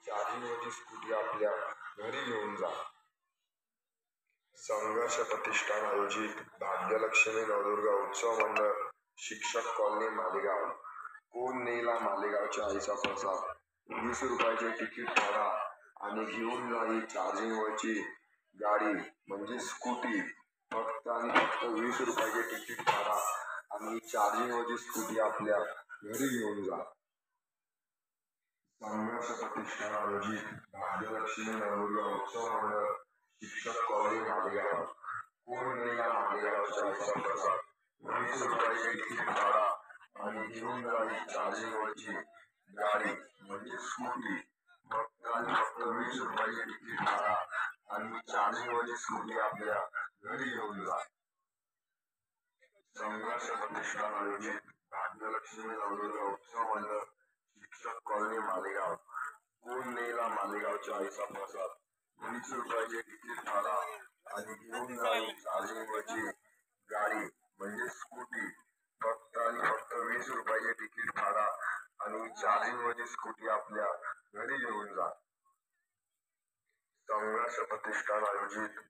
चार्जिंगवरची scooty आपल्या घरी घेऊन जा. संघर्ष प्रतिष्ठान आयोजित भाग्यलक्ष्मी नवदुर्गा उत्सव मंडळ, शिक्षक कॉलनी मालेगाव. कोण नेला मालेगावच्या आईचा प्रसाद? 20 रुपयाचे तिकीट काढा आणि घेऊन जा ही चार्जिंगवरची गाडी म्हणजे स्कूटी. फक्त आणि फक्त 20 रुपयाचे तिकीट काढा आणि ही चार्जिंगवरची स्कूटी आपल्या घरी घेऊन जा. संघर्ष प्रतिष्ठान आयोजित भाग्यलक्ष्मी नवदुर्गा उत्सव मंडळ, शिक्षक कॉलनी मालेगाव. कोण नेला मालेगावच्या आईचा प्रसाद? 20 रुपयाचे तिकीट काढा आणि घेऊन जा ही चार्जिंगवरची गाडी म्हणजे स्कूटी. फक्त आणि फक्त 20 रुपयाचे तिकीट काढा आणि ही चार्जिंगवरची स्कूटी आपल्या घरी घेऊन जा. संघर्ष प्रतिष्ठान आयोजित भाग्यलक्ष्मी नवदुर्गा उत्सव मंडळ, शिक्षक कॉलनी मालेगाव. कोण नेला मालेगावच्या आईचा प्रसाद? 20 रुपयाचे तिकीट काढा आणि घेऊन जा ही चार्जिंगवरची गाडी म्हणजे स्कूटी. फक्त आणि फक्त 20 रुपयाचे तिकीट काढा आणि ही चार्जिंगवरची स्कूटी आपल्या घरी घेऊन जा. संघर्ष प्रतिष्ठान आयोजित